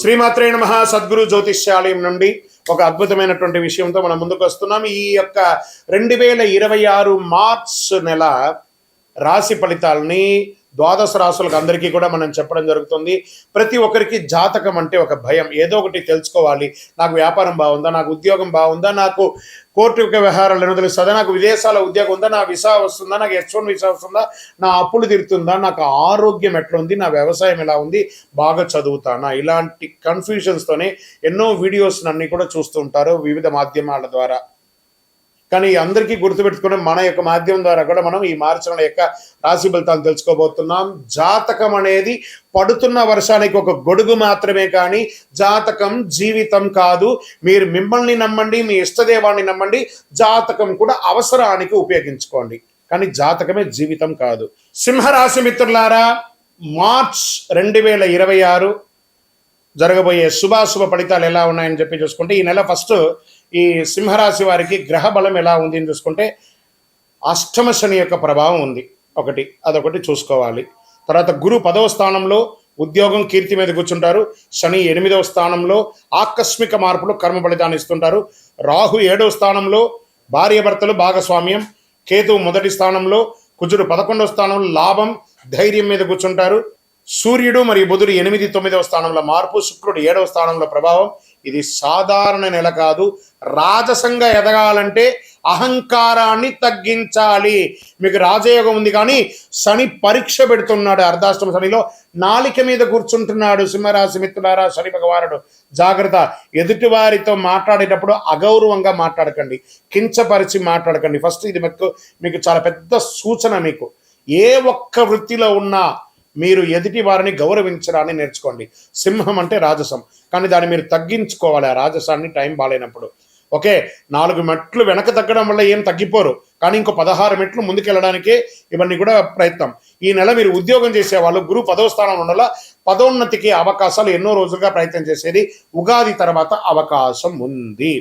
శ్రీమాత్రే నమః. సద్గురు జ్యోతిష్యాలయం నుండి ఒక అద్భుతమైనటువంటి విషయంతో మనం ముందుకు వస్తున్నాం. ఈ యొక్క 2026 మార్చ్ నెల రాశి ఫలితాలని ద్వాదశ రాశులకు అందరికీ కూడా మనం చెప్పడం జరుగుతుంది. ప్రతి ఒక్కరికి జాతకం అంటే ఒక భయం, ఏదో ఒకటి తెలుసుకోవాలి. నాకు వ్యాపారం బాగుందా, నాకు ఉద్యోగం బాగుందా, నాకు కోర్టు వ్యవహారాలు ఏమో తెలుస్తుందా, నాకు విదేశాల ఉద్యోగం ఉందా, నా వీసా వస్తుందా, నాకు H1 వీసా వస్తుందా, నా అప్పులు తీరుతుందా, నాకు ఆరోగ్యం ఎట్లా ఉంది, నా వ్యవసాయం ఎలా ఉంది, బాగా చదువుతానా, ఇలాంటి కన్ఫ్యూజన్స్తోనే ఎన్నో వీడియోస్ అన్ని కూడా చూస్తూ ఉంటారు వివిధ మాధ్యమాల ద్వారా. కానీ అందరికీ గుర్తుపెట్టుకుని మన యొక్క మాధ్యమం ద్వారా కూడా మనం ఈ మార్చి నెల యొక్క రాశి ఫలితాలు తెలుసుకోబోతున్నాం. జాతకం అనేది పడుతున్న వర్షానికి ఒక గొడుగు మాత్రమే, కానీ జాతకం జీవితం కాదు. మీరు మిమ్మల్ని నమ్మండి, మీ ఇష్టదేవాన్ని నమ్మండి, జాతకం కూడా అవసరానికి ఉపయోగించుకోండి, కానీ జాతకమే జీవితం కాదు. సింహరాశి మిత్రులారా, మార్చ్ 2026 జరగబోయే శుభాశుభ ఫలితాలు ఎలా ఉన్నాయని చూసుకుంటే, ఈ నెల ఫస్ట్ ఈ సింహరాశి వారికి గ్రహ బలం ఎలా ఉంది అని చూసుకుంటే, అష్టమ శని యొక్క ప్రభావం ఉంది అదొకటి చూసుకోవాలి. తర్వాత గురు 10వ స్థానంలో ఉద్యోగం కీర్తి మీద కూర్చుంటారు. శని 8వ స్థానంలో ఆకస్మిక మార్పులు కర్మ ఫలితాన్ని ఇస్తుంటారు. రాహు 7వ స్థానంలో భార్యాభర్తలు భాగస్వామ్యం. కేతువు 1వ స్థానంలో, కుజుడు 11వ స్థానంలో లాభం ధైర్యం మీద కూర్చుంటారు. సూర్యుడు మరియు బుధుడు 8, 9వ స్థానంలో మార్పు, శుక్రుడు 7వ స్థానంలో ప్రభావం. ఇది సాధారణ నెల కాదు. రాజసంగా ఎదగాలంటే అహంకారాన్ని తగ్గించాలి. మీకు రాజయోగం ఉంది, కానీ శని పరీక్ష పెడుతున్నాడు. అర్ధాష్టమ శనిలో నాలిక మీద కూర్చుంటున్నాడు. సింహరాశి మిత్రులారా, శని భగవానుడు జాగ్రత్త. ఎదుటి వారితో మాట్లాడేటప్పుడు అగౌరవంగా మాట్లాడకండి, కించపరిచి మాట్లాడకండి. ఫస్ట్ ఇది మీకు చాలా పెద్ద సూచన. మీకు ఏ ఒక్క వృత్తిలో ఉన్నా మీరు ఎదుటి వారిని గౌరవించడాన్ని నేర్చుకోండి. సింహం అంటే రాజసం, కానీ దాన్ని మీరు తగ్గించుకోవాలి. ఆ రాజసాన్ని టైం బాగాలేనప్పుడు. ఓకే, 4 మెట్లు వెనక తగ్గడం వల్ల ఏం తగ్గిపోరు, కానీ ఇంకో 16 మెట్లు ముందుకెళ్ళడానికే ఇవన్నీ కూడా ప్రయత్నం. ఈ నెల మీరు ఉద్యోగం చేసేవాళ్ళు గురు 10వ స్థానంలో ఉండాల. పదోన్నతికి అవకాశాలు ఎన్నో రోజులుగా ప్రయత్నం చేసేది. ఉగాది తర్వాత అవకాశం ఉంది.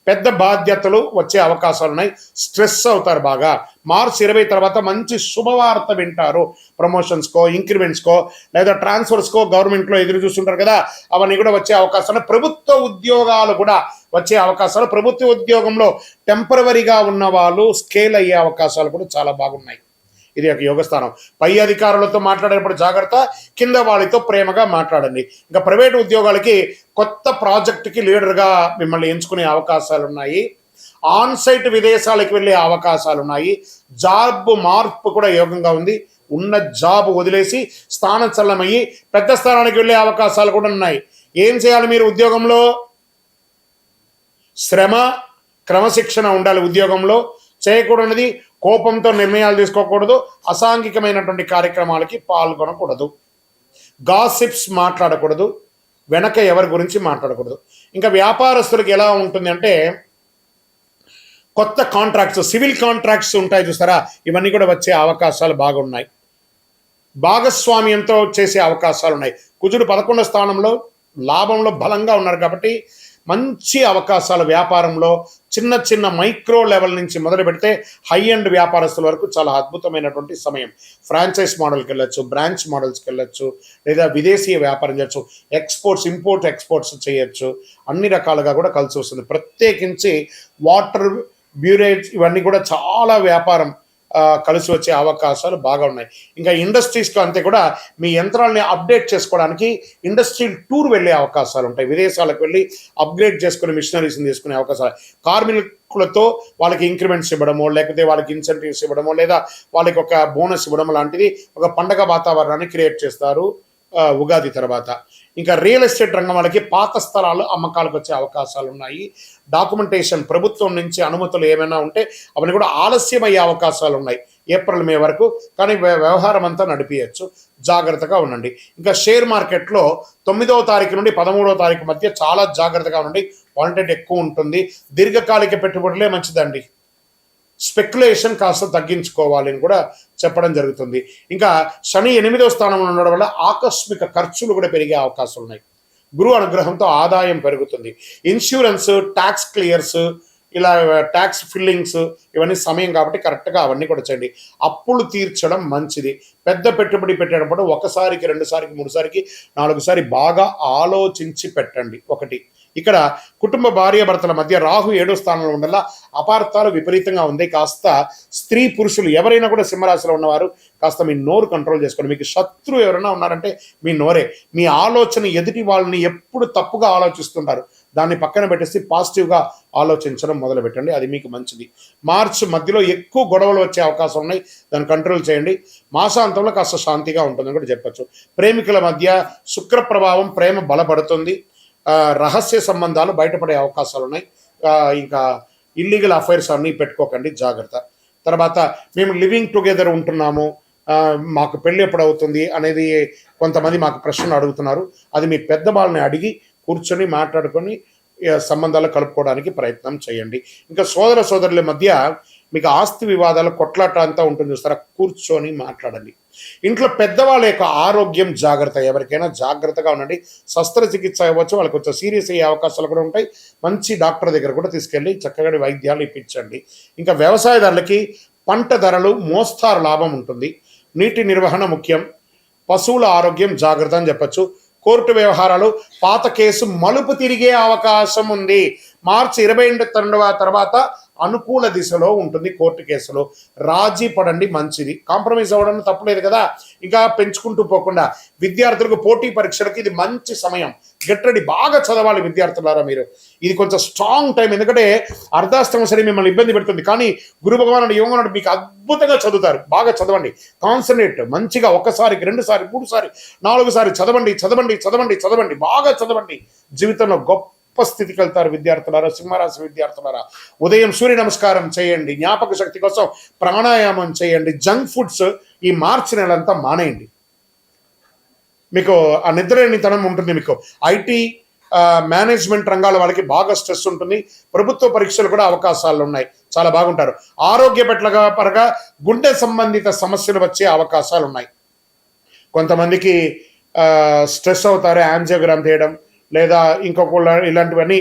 పెద్ద బాధ్యతలు వచ్చే అవకాశాలు ఉన్నాయి. స్ట్రెస్ అవుతారు బాగా. మార్చ్ 20 తర్వాత మంచి శుభవార్త వింటారు. ప్రమోషన్స్కో, ఇంక్రిమెంట్స్కో, లేదా ట్రాన్స్ఫర్స్కో గవర్నమెంట్లో ఎదురు చూస్తుంటారు కదా, అవన్నీ కూడా వచ్చే అవకాశాలు. ప్రభుత్వ ఉద్యోగాలు కూడా వచ్చే అవకాశాలు. ప్రభుత్వ ఉద్యోగంలో టెంపరవరీగా ఉన్న వాళ్ళు స్కేల్ అయ్యే అవకాశాలు కూడా చాలా బాగున్నాయి. ఇది ఒక యోగస్థానం. పై అధికారులతో మాట్లాడేటప్పుడు జాగ్రత్త, కింద వాళ్ళతో ప్రేమగా మాట్లాడండి. ఇంకా ప్రైవేట్ ఉద్యోగాలకి కొత్త ప్రాజెక్టుకి లీడర్గా మిమ్మల్ని ఎంచుకునే అవకాశాలు ఉన్నాయి. ఆన్సైట్ విదేశాలకు వెళ్ళే అవకాశాలు ఉన్నాయి. జాబ్ మార్పు కూడా యోగంగా ఉంది. ఉన్న జాబ్ వదిలేసి స్థానచలనమయ్యి పెద్ద స్థానానికి వెళ్ళే అవకాశాలు కూడా ఉన్నాయి. ఏం చేయాలి మీరు ఉద్యోగంలో? శ్రమ, క్రమశిక్షణ ఉండాలి. ఉద్యోగంలో చేయకూడనిది కోపంతో నిర్ణయాలు తీసుకోకూడదు. అసాంఘికమైనటువంటి కార్యక్రమాలకి పాల్గొనకూడదు. గాసిప్స్ మాట్లాడకూడదు. వెనక ఎవరి గురించి మాట్లాడకూడదు. ఇంకా వ్యాపారస్తులకు ఎలా ఉంటుంది అంటే, కొత్త కాంట్రాక్ట్స్, సివిల్ కాంట్రాక్ట్స్ ఉంటాయి చూస్తారా, ఇవన్నీ కూడా వచ్చే అవకాశాలు బాగున్నాయి. భాగస్వామ్యంతో చేసే అవకాశాలు ఉన్నాయి. కుజుడు 11వ స్థానంలో లాభంలో బలంగా ఉన్నారు కాబట్టి మంచి అవకాశాలు. వ్యాపారంలో చిన్న చిన్న మైక్రో లెవెల్ నుంచి మొదలు పెడితే హై అండ్ వ్యాపారస్తుల వరకు చాలా అద్భుతమైనటువంటి సమయం. ఫ్రాంచైజ్ మోడల్కి వెళ్ళొచ్చు, బ్రాంచ్ మోడల్స్కి వెళ్ళొచ్చు, లేదా విదేశీయ వ్యాపారం చేయొచ్చు, ఇంపోర్ట్ ఎక్స్పోర్ట్స్ చేయొచ్చు. అన్ని రకాలుగా కూడా కలిసి వస్తుంది. ప్రత్యేకించి వాటర్ బ్యూరేజ్ ఇవన్నీ కూడా చాలా వ్యాపారం కలిసి వచ్చే అవకాశాలు బాగా ఉన్నాయి. ఇంకా ఇండస్ట్రీస్కి అంతే కూడా మీ యంత్రాలని అప్డేట్ చేసుకోవడానికి ఇండస్ట్రియల్ టూర్ వెళ్ళే అవకాశాలు ఉంటాయి. విదేశాలకు వెళ్ళి అప్గ్రేడ్ చేసుకుని మిషనరీస్ని తీసుకునే అవకాశాలు. కార్మికులతో వాళ్ళకి ఇంక్రిమెంట్స్ ఇవ్వడమో, లేకపోతే వాళ్ళకి ఇన్సెంటివ్స్ ఇవ్వడమో, లేదా వాళ్ళకి ఒక బోనస్ ఇవ్వడం లాంటిది ఒక పండగ వాతావరణాన్ని క్రియేట్ చేస్తారు ఉగాది తర్వాత. ఇంకా రియల్ ఎస్టేట్ రంగం వాళ్ళకి పాత స్థలాలు అమ్మకాలకు వచ్చే అవకాశాలు ఉన్నాయి. డాక్యుమెంటేషన్, ప్రభుత్వం నుంచి అనుమతులు ఏమైనా ఉంటే అవన్నీ కూడా ఆలస్యం అయ్యే అవకాశాలు ఉన్నాయి ఏప్రిల్ మే వరకు, కానీ వ్యవహారం అంతా నడిపించచ్చు. జాగ్రత్తగా ఉండండి. ఇంకా షేర్ మార్కెట్లో 9వ తారీఖు నుండి 13వ తారీఖు మధ్య చాలా జాగ్రత్తగా ఉండండి. వాలంటెడ్ ఎక్కువ ఉంటుంది. దీర్ఘకాలిక పెట్టుబడులే మంచిదండి. స్పెక్యులేషన్ కాస్త తగ్గించుకోవాలి అని కూడా చెప్పడం జరుగుతుంది. ఇంకా శని 8వ స్థానంలో ఉండడం వల్ల ఆకస్మిక ఖర్చులు కూడా పెరిగే అవకాశాలు ఉన్నాయి. గురువు అనుగ్రహంతో ఆదాయం పెరుగుతుంది. ఇన్సూరెన్స్, ట్యాక్స్ క్లియర్స్, ఇలా ట్యాక్స్ ఫిల్లింగ్స్ ఇవన్నీ సమయం కాబట్టి కరెక్ట్గా అవన్నీ కూడా చేయండి. అప్పులు తీర్చడం మంచిది. పెద్ద పెట్టుబడి పెట్టేటప్పుడు ఒకసారికి, రెండుసారికి, మూడుసారికి, నాలుగుసారి బాగా ఆలోచించి పెట్టండి. ఒకటి ఇక్కడ కుటుంబ భార్యాభర్తల మధ్య రాహు 7వ స్థానంలో ఉండలా అపార్థాలు విపరీతంగా ఉంది. కాస్త స్త్రీ పురుషులు ఎవరైనా కూడా సింహరాశిలో ఉన్నవారు కాస్త మీ నోరు కంట్రోల్ చేసుకోండి. మీకు శత్రువు ఎవరైనా ఉన్నారంటే మీ నోరే. మీ ఆలోచన ఎదుటి వాళ్ళని ఎప్పుడు తప్పుగా ఆలోచిస్తుంటారు, దాన్ని పక్కన పెట్టేసి పాజిటివ్గా ఆలోచించడం మొదలు పెట్టండి. అది మీకు మంచిది. మార్చి మధ్యలో ఎక్కువ గొడవలు వచ్చే అవకాశం ఉన్నాయి, దాన్ని కంట్రోల్ చేయండి. మాసాంతంలో కాస్త శాంతిగా ఉంటుందని కూడా చెప్పచ్చు. ప్రేమికుల మధ్య శుక్ర ప్రభావం, ప్రేమ బలపడుతుంది. రహస్య సంబంధాలు బయటపడే అవకాశాలు ఉన్నాయి. ఇంకా ఇల్లీగల్ అఫైర్స్ అన్నీ పెట్టుకోకండి, జాగ్రత్త. తర్వాత మేము లివింగ్ టుగెదర్ ఉంటున్నాము, మాకు పెళ్ళి ఎప్పుడు అవుతుంది అనేది కొంతమంది మాకు ప్రశ్నలు అడుగుతున్నారు. అది మీ పెద్దవాళ్ళని అడిగి కూర్చొని మాట్లాడుకొని సంబంధాలు కలుపుకోవడానికి ప్రయత్నం చేయండి. ఇంకా సోదర సోదరుల మధ్య మీకు ఆస్తి వివాదాలు, కొట్లాట అంతా ఉంటుంది చూస్తారా, కూర్చొని మాట్లాడండి. ఇంట్లో పెద్దవాళ్ళ యొక్క ఆరోగ్యం జాగ్రత్త. ఎవరికైనా జాగ్రత్తగా ఉండండి. శస్త్రచికిత్స అవ్వచ్చు, వాళ్ళకి కొంచెం సీరియస్ అయ్యే అవకాశాలు కూడా ఉంటాయి. మంచి డాక్టర్ దగ్గర కూడా తీసుకెళ్ళి చక్కగా వైద్యాలు ఇప్పించండి. ఇంకా వ్యవసాయదారులకి పంట ధరలు మోస్తారు లాభం ఉంటుంది. నీటి నిర్వహణ ముఖ్యం. పశువుల ఆరోగ్యం జాగ్రత్త అని చెప్పచ్చు. కోర్టు వ్యవహారాలు, పాత కేసు మలుపు తిరిగే అవకాశం ఉంది. మార్చి 22 తర్వాత అనుకూల దిశలో ఉంటుంది. కోర్టు కేసులో రాజీ పడండి, మంచిది. కాంప్రమైజ్ అవ్వడం తప్పులేదు కదా. ఇంకా పెంచుకుంటూ పోకుండా విద్యార్థులకు పోటీ పరీక్షలకి ఇది మంచి సమయం. గెట్ రెడీ, బాగా చదవాలి విద్యార్థులారా మీరు. ఇది కొంచెం స్ట్రాంగ్ టైం, ఎందుకంటే అర్ధాష్టమ శని మిమ్మల్ని ఇబ్బంది పెడుతుంది. కానీ గురు భగవానుడు యోగనాడు మీకు అద్భుతంగా చదువుతారు. బాగా చదవండి, కాన్సన్ట్రేట్ మంచిగా. ఒకసారికి, రెండుసారి, మూడుసారి, నాలుగుసారి చదవండి, చదవండి, చదవండి, చదవండి, బాగా చదవండి. జీవితంలో గొప్ప స్థితికి వెళ్తారు విద్యార్థులారా, సింహరాశి విద్యార్థులారా. ఉదయం సూర్య నమస్కారం చేయండి. జ్ఞాపక శక్తి కోసం ప్రాణాయామం చేయండి. జంక్ ఫుడ్స్ ఈ మార్చి నెలంతా మానేయండి. మీకు ఆ నిద్రలేనితనం ఉంటుంది. మీకు ఐటీ మేనేజ్మెంట్ రంగాల వాళ్ళకి బాగా స్ట్రెస్ ఉంటుంది. ప్రభుత్వ పరీక్షలు కూడా అవకాశాలు ఉన్నాయి, చాలా బాగుంటారు. ఆరోగ్య పరంగా గుండె సంబంధిత సమస్యలు వచ్చే అవకాశాలు ఉన్నాయి. కొంతమందికి స్ట్రెస్ అవుతారు, యాంజియోగ్రామ్ చేయడం లేదా ఇంకొక ఇలాంటివన్నీ.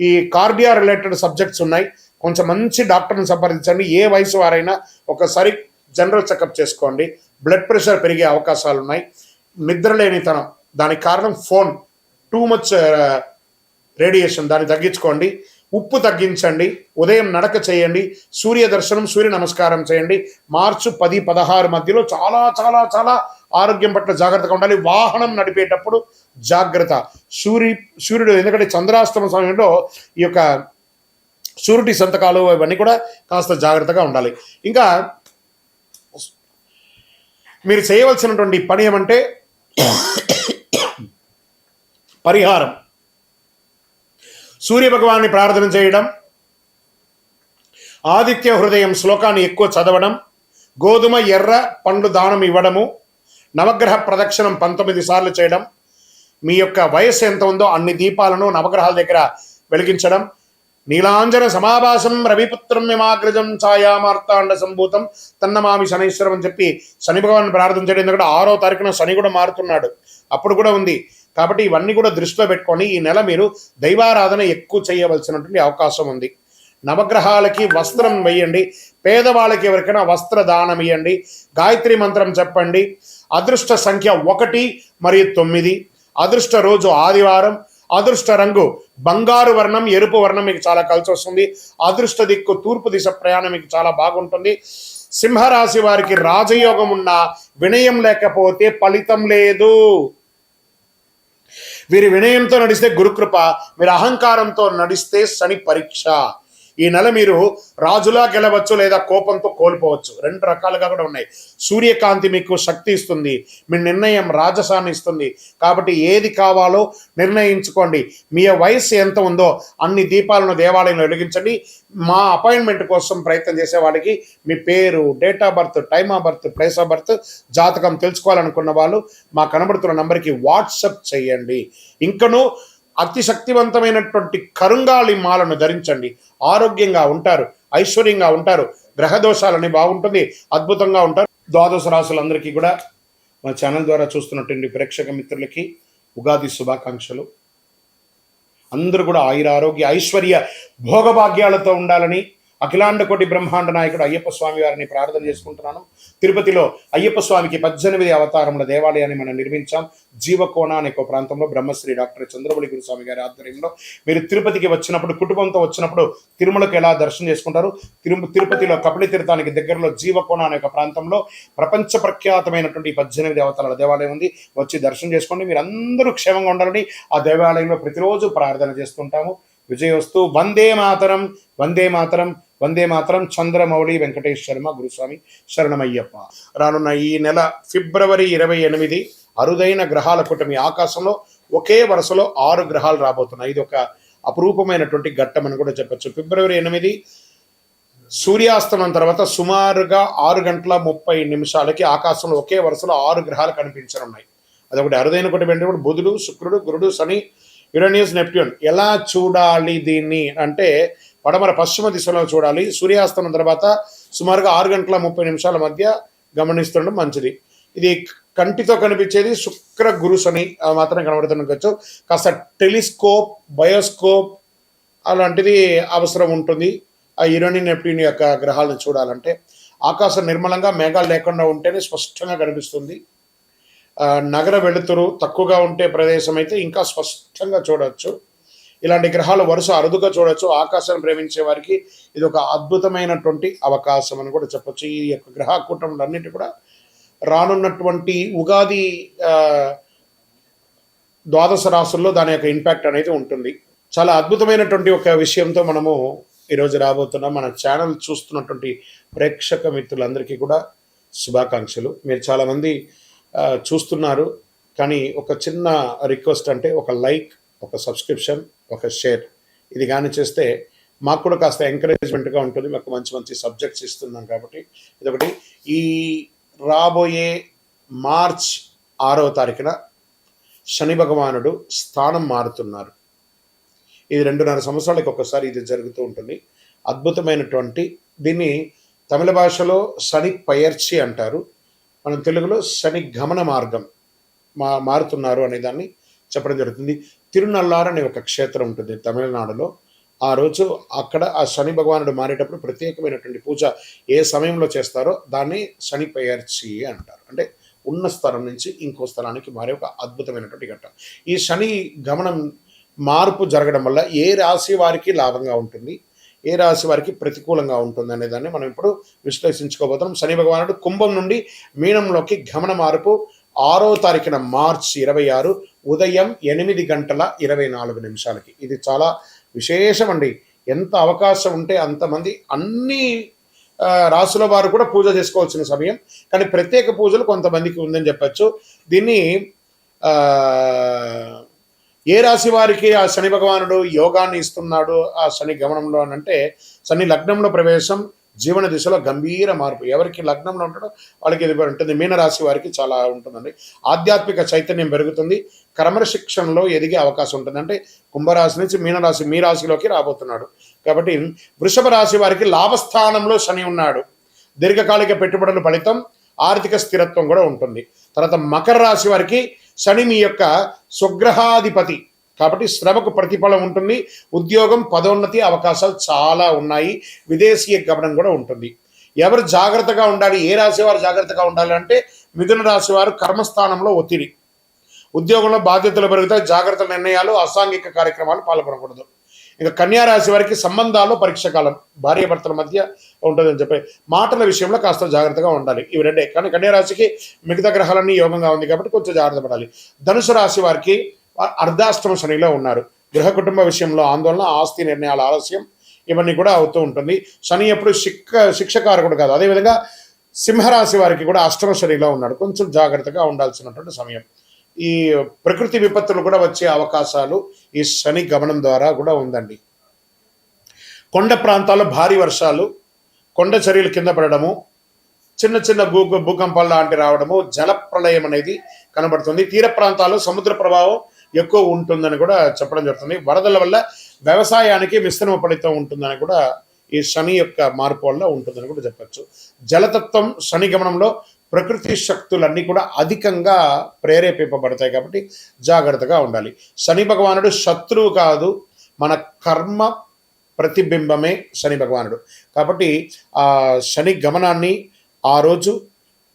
ఈ కార్డియా రిలేటెడ్ సబ్జెక్ట్స్ ఉన్నాయి. కొంచెం మంచి డాక్టర్ని సంప్రదించండి. ఏ వయసు వారైనా ఒకసారి జనరల్ చెకప్ చేసుకోండి. బ్లడ్ ప్రెషర్ పెరిగే అవకాశాలు ఉన్నాయి. నిద్రలేనితనం, దానికి కారణం ఫోన్, టూ మచ్ రేడియేషన్, దాన్ని తగ్గించుకోండి. ఉప్పు తగ్గించండి. ఉదయం నడక చేయండి. సూర్య దర్శనం, సూర్య నమస్కారం చేయండి. మార్చి 10-16 మధ్యలో చాలా చాలా చాలా ఆరోగ్యం పట్ల జాగ్రత్తగా ఉండాలి. వాహనం నడిపేటప్పుడు జాగ్రత్త. సూర్యుడు ఎందుకంటే చంద్రాష్టమ సమయంలో ఈ యొక్క షూరిటీ సంతకాలు ఇవన్నీ కూడా కాస్త జాగ్రత్తగా ఉండాలి. ఇంకా మీరు చేయవలసినటువంటి పని ఏమంటే పరిహారం, సూర్య భగవాన్ని ప్రార్థన చేయడం, ఆదిత్య హృదయం శ్లోకాన్ని ఎక్కువ చదవడం, గోధుమ ఎర్ర పండ్లు దానం ఇవ్వడము, నవగ్రహ ప్రదక్షిణం 19 సార్లు చేయడం, మీ యొక్క వయస్సు ఎంత ఉందో అన్ని దీపాలను నవగ్రహాల దగ్గర వెలిగించడం, నీలాంజన సమాభాసం రవిపుత్రం యమాగ్రజం ఛాయామార్తాండ సంభూతం తన్నమామి శనైశ్వరం అని చెప్పి శని భగవాన్ని ప్రార్థన చేయడం. ఎందుకంటే 6వ తారీఖున శని కూడా మారుతున్నాడు, అప్పుడు కూడా ఉంది. కాబట్టి ఇవన్నీ కూడా దృష్టిలో పెట్టుకొని ఈ నెల మీరు దైవారాధన ఎక్కువ చేయవలసినటువంటి అవకాశం ఉంది. నవగ్రహాలకి వస్త్రం వేయండి. పేదవాళ్ళకి ఎవరికైనా వస్త్ర దానం ఇవ్వండి. గాయత్రి మంత్రం చెప్పండి. అదృష్ట సంఖ్య 1 మరియు 9. అదృష్ట రోజు ఆదివారం. అదృష్ట రంగు బంగారు వర్ణం, ఎరుపు వర్ణం మీకు చాలా కలిసి వస్తుంది. అదృష్ట దిక్కు తూర్పు దిశ ప్రయాణం మీకు చాలా బాగుంటుంది. సింహరాశి వారికి రాజయోగం ఉన్న వినయం లేకపోతే ఫలితం లేదు. వీరి వినయంతో నడిస్తే గురుకృప, మీరు అహంకారంతో నడిస్తే శని పరీక్ష. ఈ నెల మీరు రాజులా గెలవచ్చు లేదా కోపంతో కోల్పోవచ్చు. 2 రకాలుగా కూడా ఉన్నాయి. సూర్యకాంతి మీకు శక్తి ఇస్తుంది, మీ నిర్ణయం రాజసాన్ని ఇస్తుంది. కాబట్టి ఏది కావాలో నిర్ణయించుకోండి. మీ వయస్సు ఎంత ఉందో అన్ని దీపాలను దేవాలయంలో వెలిగించండి. మా అపాయింట్మెంట్ కోసం ప్రయత్నం చేసే వాళ్ళకి మీ పేరు, date of birth, time of birth, place of birth, జాతకం తెలుసుకోవాలనుకున్న వాళ్ళు మా కనబడుతున్న నంబర్కి వాట్సప్ చేయండి. ఇంకనూ అతి శక్తివంతమైనటువంటి కరుంగాళి మాలను ధరించండి. ఆరోగ్యంగా ఉంటారు, ఐశ్వర్యంగా ఉంటారు, గ్రహదోషాలని బాగుంటుంది, అద్భుతంగా ఉంటారు. ద్వాదశ రాశులందరికీ కూడా మా ఛానల్ ద్వారా చూస్తున్నటువంటి ప్రేక్షక మిత్రులకి ఉగాది శుభాకాంక్షలు. అందరూ కూడా ఆయురారోగ్య ఐశ్వర్య భోగభాగ్యాలతో ఉండాలని అఖిలాండ కోటి బ్రహ్మాండ నాయకుడు అయ్యప్ప స్వామి వారిని ప్రార్థన చేసుకుంటున్నాను. తిరుపతిలో అయ్యప్ప స్వామికి 18 అవతారముల దేవాలయాన్ని మనం నిర్మించాం. జీవకోణ అనే ఒక ప్రాంతంలో బ్రహ్మశ్రీ డాక్టర్ చంద్రబలి గురుస్వామి గారి ఆధ్వర్యంలో. మీరు తిరుపతికి వచ్చినప్పుడు, కుటుంబంతో వచ్చినప్పుడు తిరుమలకు ఎలా దర్శనం చేసుకుంటారు? తిరుపతిలో కపిల తీర్థానికి దగ్గరలో జీవకోణ అనే ఒక ప్రాంతంలో ప్రపంచ ప్రఖ్యాతమైనటువంటి 18 అవతారాల దేవాలయం ఉంది. వచ్చి దర్శనం చేసుకోండి. మీరు అందరూ క్షేమంగా ఉండాలని ఆ దేవాలయంలో ప్రతిరోజు ప్రార్థన చేస్తుంటాము. విజయోస్తు. వందే మాతరం, వందే మాతరం, వందే మాతరం. చంద్రమౌళి వెంకటేష్ శర్మ గురుస్వామి శరణమయ్యప్ప. రానున్న ఈ నెల ఫిబ్రవరి 28 అరుదైన గ్రహాల కూటమి. ఆకాశంలో ఒకే వరుసలో 6 గ్రహాలు రాబోతున్నాయి. ఇది ఒక అపురూపమైనటువంటి ఘట్టం అని కూడా చెప్పచ్చు. ఫిబ్రవరి 8 సూర్యాస్తమం తర్వాత సుమారుగా 6 గంటల 30 నిమిషాలకి ఆకాశంలో ఒకే వరుసలో 6 గ్రహాలు కనిపించనున్నాయి. అదొకటి అరుదైన కూటమి. అంటే బుధుడు, శుక్రుడు, గురుడు, శని, యురేనియస్, నెప్ట్యూన్. ఎలా చూడాలి దీన్ని అంటే పడమర పశ్చిమ దిశలో చూడాలి. సూర్యాస్తమం తర్వాత సుమారుగా 6 గంటల 30 నిమిషాల మధ్య గమనిస్తుండడం మంచిది. ఇది కంటితో కనిపించేది శుక్ర, గురు, శని మాత్రం కనబడుతుండొచ్చు. కాస్త టెలిస్కోప్, బయోస్కోప్ అలాంటిది అవసరం ఉంటుంది ఆ యురేనియస్, నెప్ట్యూన్ యొక్క గ్రహాలను చూడాలంటే. ఆకాశం నిర్మలంగా మేఘాలు లేకుండా ఉంటేనే స్పష్టంగా కనిపిస్తుంది. నగర వెలుతురు తక్కువగా ఉంటే ప్రదేశం అయితే ఇంకా స్పష్టంగా చూడవచ్చు. ఇలాంటి గ్రహాలు వరుస అరుదుగా చూడవచ్చు. ఆకాశాన్ని ప్రేమించే వారికి ఇది ఒక అద్భుతమైనటువంటి అవకాశం అని కూడా చెప్పొచ్చు. ఈ యొక్క గ్రహ కూటములన్నిటి కూడా రానున్నటువంటి ఉగాది ద్వాదశ రాశుల్లో దాని యొక్క ఇంపాక్ట్ అనేది ఉంటుంది. చాలా అద్భుతమైనటువంటి ఒక విషయంతో మనము ఈరోజు రాబోతున్నాం. మన ఛానల్ చూస్తున్నటువంటి ప్రేక్షక మిత్రులందరికీ కూడా శుభాకాంక్షలు. మీరు చాలామంది చూస్తున్నారు, కానీ ఒక చిన్న రిక్వెస్ట్ అంటే ఒక లైక్, ఒక సబ్స్క్రిప్షన్, ఒక షేర్ ఇది కానీ చేస్తే మాకు కూడా కాస్త ఎంకరేజ్మెంట్గా ఉంటుంది. మాకు మంచి మంచి సబ్జెక్ట్స్ ఇస్తున్నాం కాబట్టి ఇదొకటి. ఈ రాబోయే మార్చ్ 6వ తారీఖున శని భగవానుడు స్థానం మారుతున్నారు. ఇది 2.5 సంవత్సరాలకు ఒకసారి ఇది జరుగుతూ ఉంటుంది. అద్భుతమైనటువంటి దీన్ని తమిళ భాషలో శని పయర్చి అంటారు. మనం తెలుగులో శని గమన మార్గం మారుతున్నారు అనే దాన్ని చెప్పడం జరుగుతుంది. తిరునల్లార్ అనే ఒక క్షేత్రం ఉంటుంది తమిళనాడులో. ఆ రోజు అక్కడ ఆ శని భగవానుడు మారేటప్పుడు ప్రత్యేకమైనటువంటి పూజ ఏ సమయంలో చేస్తారో దాన్ని శని పయర్చి అంటారు. అంటే ఉన్న స్థలం నుంచి ఇంకో స్థలానికి మారే ఒక అద్భుతమైనటువంటి ఘట్టం. ఈ శని గమనం మార్పు జరగడం వల్ల ఏ రాశి వారికి లాభంగా ఉంటుంది, ఏ రాశి వారికి ప్రతికూలంగా ఉంటుంది అనే దాన్ని మనం ఇప్పుడు విశ్లేషించుకోబోతున్నాం. శని భగవానుడు కుంభం నుండి మీనంలోకి గమన మార్పు 6వ తారీఖున మార్చి 26 ఉదయం 8 గంటల 24 నిమిషాలకి. ఇది చాలా విశేషం అండి. ఎంత అవకాశం ఉంటే అంతమంది అన్ని రాశుల వారు కూడా పూజ చేసుకోవాల్సిన సమయం. కానీ ప్రత్యేక పూజలు కొంతమందికి ఉందని చెప్పచ్చు. దీన్ని ఏ రాశి వారికి ఆ శని భగవానుడు యోగాన్ని ఇస్తున్నాడు ఆ శని గమనంలో అని అంటే, శని లగ్నంలో ప్రవేశం, జీవన దిశలో గంభీర మార్పు. ఎవరికి లగ్నంలో ఉంటాడో వాళ్ళకి ఇది ఉంటుంది. మీనరాశి వారికి చాలా ఉంటుందండి. ఆధ్యాత్మిక చైతన్యం పెరుగుతుంది. క్రమశిక్షణలో ఎదిగే అవకాశం ఉంటుంది. అంటే కుంభరాశి నుంచి మీనరాశి, మీ రాశిలోకి రాబోతున్నాడు కాబట్టి వృషభ రాశి వారికి లాభస్థానంలో శని ఉన్నాడు. దీర్ఘకాలిక పెట్టుబడుల ఫలితం, ఆర్థిక స్థిరత్వం కూడా ఉంటుంది. తర్వాత మకర రాశి వారికి శని మీ యొక్క స్వగ్రహాధిపతి కాబట్టి శ్రమకు ప్రతిఫలం ఉంటుంది. ఉద్యోగం, పదోన్నతి అవకాశాలు చాలా ఉన్నాయి. విదేశీయ గమనం కూడా ఉంటుంది. ఎవరు జాగ్రత్తగా ఉండాలి, ఏ రాశి వారు జాగ్రత్తగా ఉండాలి అంటే మిథున రాశి వారు కర్మస్థానంలో ఒత్తిడి, ఉద్యోగంలో బాధ్యతలు పెరుగుతాయి. జాగ్రత్త నిర్ణయాలు, అసాంఘిక కార్యక్రమాలు పాల్గొనకూడదు. ఇంకా కన్యా రాశి వారికి సంబంధాల్లో పరీక్ష కాలం, భార్యాభర్తల మధ్య ఉంటుందని చెప్పి మాటల విషయంలో కాస్త జాగ్రత్తగా ఉండాలి. ఇవి రెండే. కానీ కన్యా రాశికి మిగతా గ్రహాలన్నీ యోగంగా ఉంది కాబట్టి కొంచెం జాగ్రత్త పడాలి. ధనుసు రాశి వారికి అర్ధాష్టమ శనిలో ఉన్నారు. గృహ కుటుంబ విషయంలో ఆందోళన, ఆస్తి నిర్ణయాల ఆలస్యం ఇవన్నీ కూడా అవుతూ ఉంటుంది. శని ఎప్పుడు శిక్షకారకుడు కాదు. అదేవిధంగా సింహరాశి వారికి కూడా అష్టమ శనిలో ఉన్నాడు. కొంచెం జాగ్రత్తగా ఉండాల్సినటువంటి సమయం. ఈ ప్రకృతి విపత్తులు కూడా వచ్చే అవకాశాలు ఈ శని గమనం ద్వారా కూడా ఉందండి. కొండ ప్రాంతాల్లో భారీ వర్షాలు, కొండ చర్యలు కింద పడడము, చిన్న చిన్న భూకంపాలు లాంటి రావడము, జల ప్రళయం అనేది కనబడుతుంది. తీర ప్రాంతాల్లో సముద్ర ప్రభావం ఎక్కువ ఉంటుందని కూడా చెప్పడం జరుగుతుంది. వరదల వల్ల వ్యవసాయానికి మిశ్రమ ఫలితం ఉంటుందని కూడా ఈ శని యొక్క మార్పు వల్ల ఉంటుందని కూడా చెప్పచ్చు. జలతత్వం శని గమనంలో ప్రకృతి శక్తులన్నీ కూడా అధికంగా ప్రేరేపింపబడతాయి కాబట్టి జాగ్రత్తగా ఉండాలి. శని భగవానుడు శత్రువు కాదు, మన కర్మ ప్రతిబింబమే శని భగవానుడు. కాబట్టి ఆ శని గమనాన్ని ఆ రోజు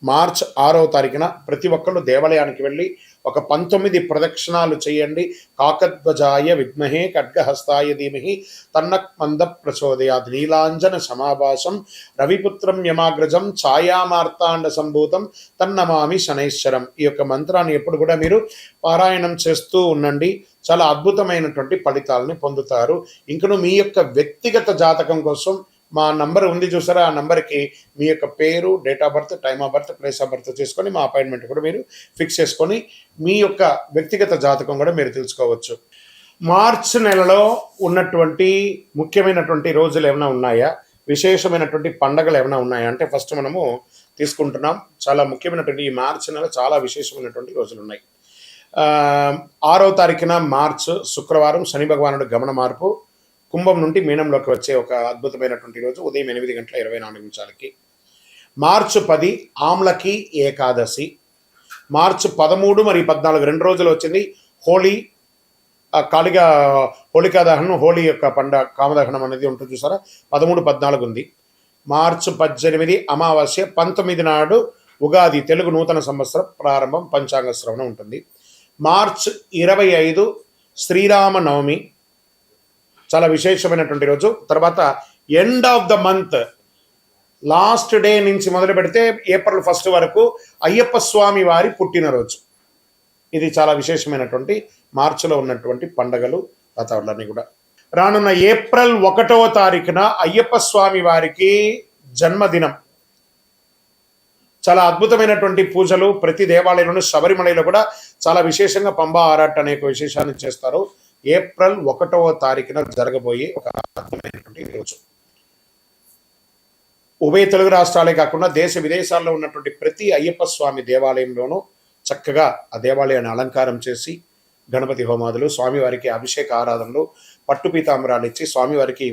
మార్చ్ 6వ తారీఖున ప్రతి ఒక్కళ్ళు దేవాలయానికి వెళ్ళి ఒక 19 ప్రదక్షిణాలు చేయండి. కాకధ్వజాయ విద్మహే ఖడ్గహస్తాయ ధీమహి తన్నః మంద ప్రచోదయాత్ నీలాంజన సమాభాసం రవిపుత్రం యమాగ్రజం ఛాయామార్తాండ సంభూతం తన్నమామి శనైశ్వరం. ఈ యొక్క మంత్రాన్ని ఎప్పుడు కూడా మీరు పారాయణం చేస్తూ ఉండండి. చాలా అద్భుతమైనటువంటి ఫలితాలని పొందుతారు. ఇంకను మీ యొక్క వ్యక్తిగత జాతకం కోసం మా నంబర్ ఉంది చూసారా, ఆ నంబర్కి మీ యొక్క పేరు, date of birth, time of birth, place of birth చేసుకొని మా అపాయింట్మెంట్ కూడా మీరు ఫిక్స్ చేసుకొని మీ యొక్క వ్యక్తిగత జాతకం కూడా మీరు తెలుసుకోవచ్చు. మార్చ్ నెలలో ఉన్నటువంటి ముఖ్యమైనటువంటి రోజులు ఏమైనా ఉన్నాయా, విశేషమైనటువంటి పండగలు ఏమైనా ఉన్నాయా అంటే ఫస్ట్ మనము తీసుకుంటున్నాం. చాలా ముఖ్యమైనటువంటి ఈ మార్చ్ నెల చాలా విశేషమైనటువంటి రోజులు ఉన్నాయి. 6వ తారీఖున మార్చ్ శుక్రవారం శని భగవానుడు గమన మార్పు కుంభం నుండి మీనంలోకి వచ్చే ఒక అద్భుతమైనటువంటి రోజు ఉదయం 8:24 మార్చి 10 ఆమ్లకి ఏకాదశి. మార్చి 13 మరియు 14 2 రోజులు వచ్చింది హోలీ, కాళిగా హోళికా దహనం, హోలీ యొక్క కామదహనం అనేది ఉంటుంది చూసారా, 13, 14 ఉంది. మార్చి 18 అమావాస్య, 19 నాడు ఉగాది, తెలుగు నూతన సంవత్సరం ప్రారంభం, పంచాంగ శ్రవణం ఉంటుంది. మార్చి 25 శ్రీరామ నవమి, చాలా విశేషమైనటువంటి రోజు. తర్వాత end of the month last day నుంచి మొదలు పెడితే ఏప్రిల్ 1 వరకు అయ్యప్ప స్వామి వారి పుట్టినరోజు. ఇది చాలా విశేషమైనటువంటి మార్చిలో ఉన్నటువంటి పండగలు వాతావరణాన్ని కూడా. రానున్న ఏప్రిల్ 1వ తారీఖున అయ్యప్ప స్వామి వారికి జన్మదినం. చాలా అద్భుతమైనటువంటి పూజలు ప్రతి దేవాలయంలోనూ, శబరిమలలో కూడా చాలా విశేషంగా పంబా ఆరాట్ అనే విశేషాన్ని చేస్తారు. ఏప్రిల్ 1వ తారీఖున జరగబోయే ఒక అద్భుతమైనటువంటి రోజు. ఉభయ తెలుగు రాష్ట్రాలే కాకుండా దేశ విదేశాల్లో ఉన్నటువంటి ప్రతి అయ్యప్ప స్వామి దేవాలయంలోనూ చక్కగా ఆ దేవాలయాన్ని అలంకారం చేసి గణపతి హోమాదులు, స్వామివారికి అభిషేక ఆరాధనలు, పట్టు పీతాంబరాలు ఇచ్చి స్వామివారికి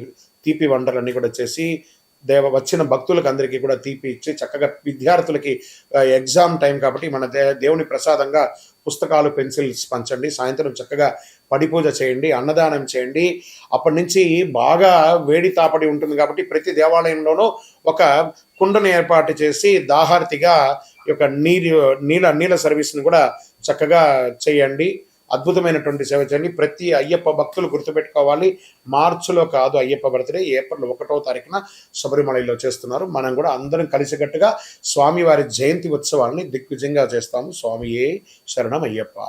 తీపి వంటలన్నీ కూడా చేసి వచ్చిన భక్తులకు అందరికీ కూడా తీపి ఇచ్చి చక్కగా విద్యార్థులకి ఎగ్జామ్ టైం కాబట్టి మన దేవుని ప్రసాదంగా పుస్తకాలు, పెన్సిల్స్ పంచండి. సాయంత్రం చక్కగా పడి పూజ చేయండి, అన్నదానం చేయండి. అప్పటి నుంచి బాగా వేడి తాపడి ఉంటుంది కాబట్టి ప్రతి దేవాలయంలోనూ ఒక కుండను ఏర్పాటు చేసి దాహార్తిగా ఈ యొక్క నీళ్ళ సర్వీస్ని కూడా చక్కగా చేయండి. అద్భుతమైనటువంటి సేవ చేయండి. ప్రతి అయ్యప్ప భక్తులు గుర్తుపెట్టుకోవాలి, మార్చిలో కాదు అయ్యప్ప బర్త్డే, ఏప్రిల్ 1వ తారీఖున శబరిమలలో చేస్తున్నారు. మనం కూడా అందరం కలిసికట్టుగా స్వామివారి జయంతి ఉత్సవాన్ని దిగ్విజయంగా చేస్తాము. స్వామియే శరణం అయ్యప్ప.